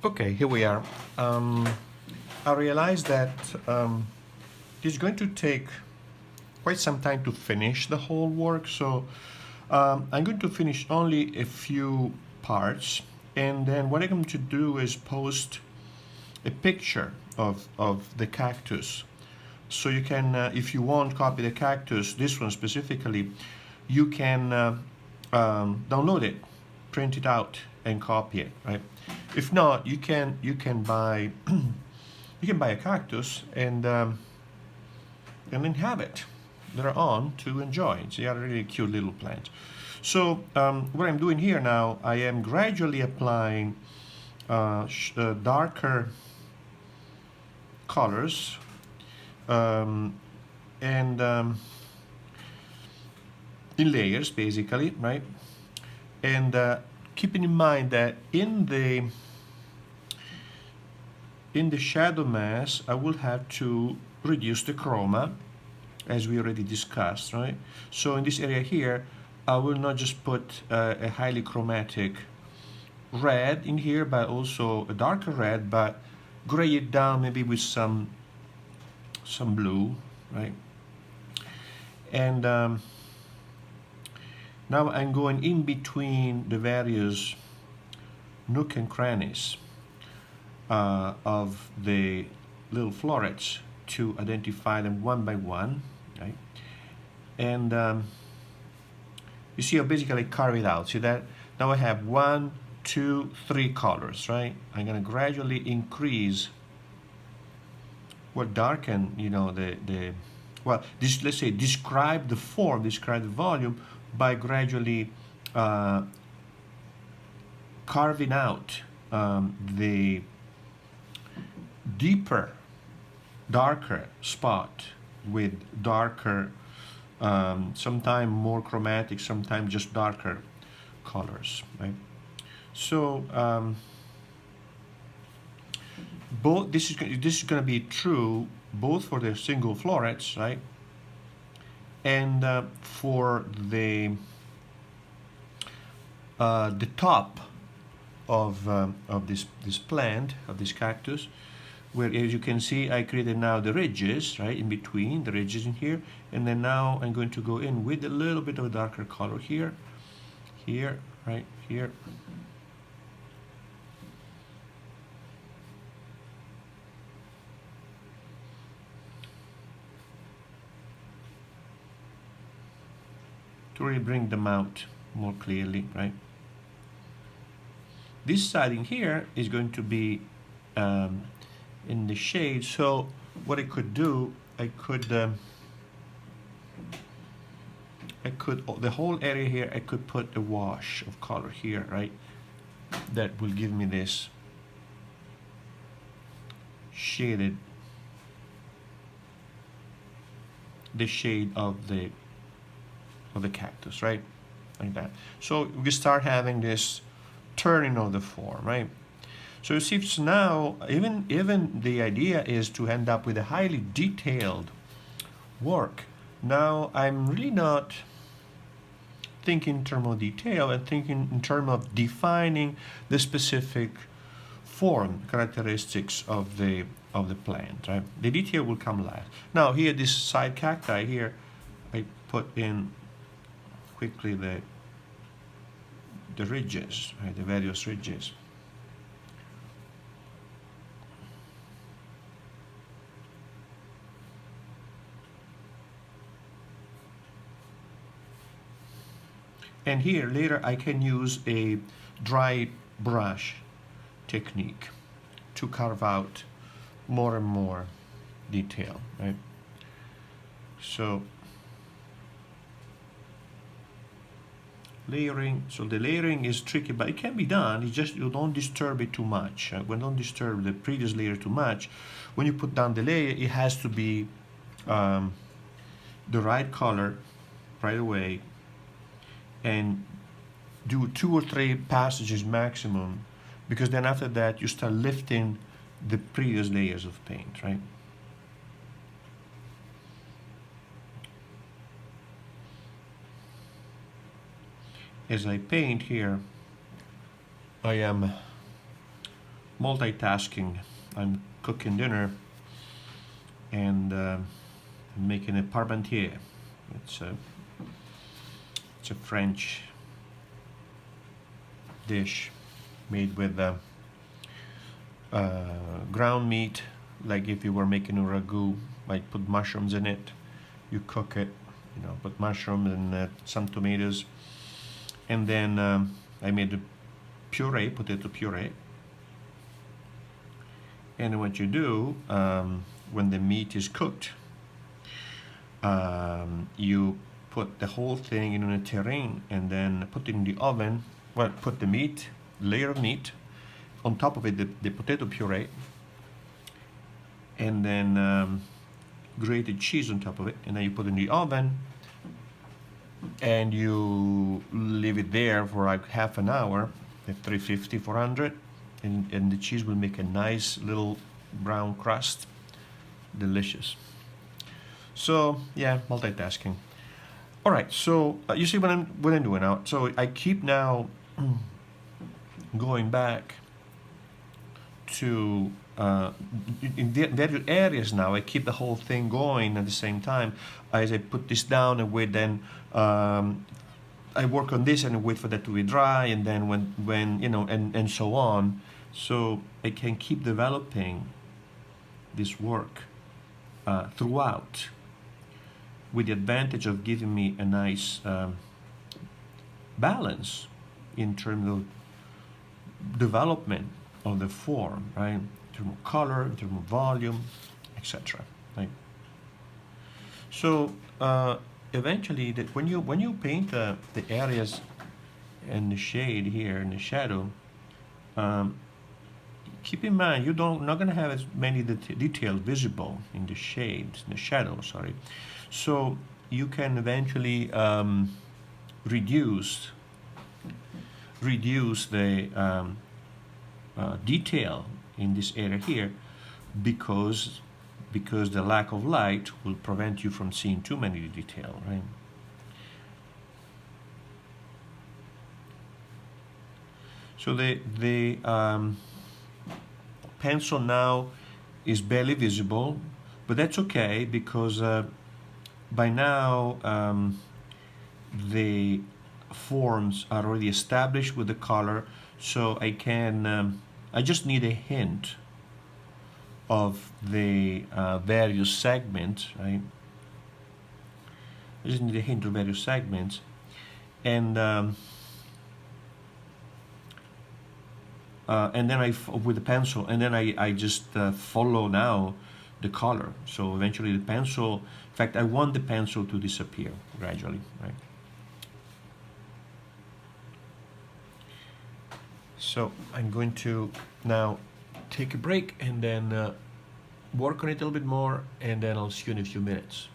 Okay, here we are. I realized that it's going to take quite some time to finish the whole work, so I'm going to finish only a few parts, and then what I'm going to do is post a picture of the cactus. So you can, if you want, copy the cactus, this one specifically, you can download it, print it out, and copy it, right? If not, you can buy you can buy a cactus and then have it later on to enjoy. They are really cute little plants. So what I'm doing here now, I am gradually applying darker colors and in layers, basically, right? And keeping in mind that in the shadow mask, I will have to reduce the chroma, as we already discussed, right? So in this area here, I will not just put a highly chromatic red in here, but also a darker red, but gray it down maybe with some blue, right? And now I'm going in between the various nook and crannies of the little florets to identify them one by one, right? And you see I basically carve it out. See that? Now I have 1, 2, 3 colors, right? I'm going to gradually increase or darken, let's say describe the form, describe the volume by gradually carving out the deeper, darker spot with darker, sometimes more chromatic, sometimes just darker colors, right? So both this is going to be true both for the single florets, right, and for the top of this plant, of this cactus, where, as you can see, I created now the ridges, right, in between the ridges in here, and then now I'm going to go in with a little bit of a darker color here, right here. To really bring them out more clearly, right? This side in here is going to be in the shade, so what I could do, I could the whole area here, I could put a wash of color here, right? That will give me this shaded, the shade of the cactus, right? Like that. So we start having this turning of the form, right? So you see, it's now even the idea is to end up with a highly detailed work. Now I'm really not thinking in terms of detail, and thinking in terms of defining the specific form characteristics of the plant, right? The detail will come last. Now here, this side cacti here, I put in quickly the ridges, right, the various ridges. And here later I can use a dry brush technique to carve out more and more detail, right? So layering, so the layering is tricky, but it can be done. It's just you don't disturb it too much. When don't disturb the previous layer too much. When you put down the layer, it has to be the right color right away, and do 2 or 3 passages maximum, because then after that you start lifting the previous layers of paint, right? As I paint here, I am multitasking. I'm cooking dinner and making a parmentier. It's a French dish made with ground meat. Like if you were making a ragu, like put mushrooms in it, you cook it, you know, put mushrooms and some tomatoes, and then I made a puree, potato puree. And what you do when the meat is cooked, you put the whole thing in a terrine and then put it in the oven. Well, put the meat, layer of meat, on top of it the potato puree, and then grated cheese on top of it, and then you put it in the oven and you leave it there for like half an hour at 350, 400, and the cheese will make a nice little brown crust. Delicious. So yeah, multitasking. All right, so you see what I'm doing now. So I keep now going back to in various areas now. I keep the whole thing going at the same time as I put this down and wait. Then I work on this and wait for that to be dry, and then when you know, and so on. So I can keep developing this work throughout, with the advantage of giving me a nice balance in terms of development of the form, right? In terms of color, in terms of volume, etc. Right? So eventually, when you paint the areas and the shade here and the shadow, keep in mind you're not going to have as many details visible in the shades, in the shadow. Sorry. So you can eventually reduce the detail in this area here, because the lack of light will prevent you from seeing too many detail, right? So the pencil now is barely visible, but that's okay, because by now the forms are already established with the color, so I can I just need a hint of the various segments, right? I just need a hint of various segments, and then with the pencil, and then I just follow now the color. So eventually the pencil, in fact, I want the pencil to disappear gradually, right? So I'm going to now take a break and then work on it a little bit more, and then I'll see you in a few minutes.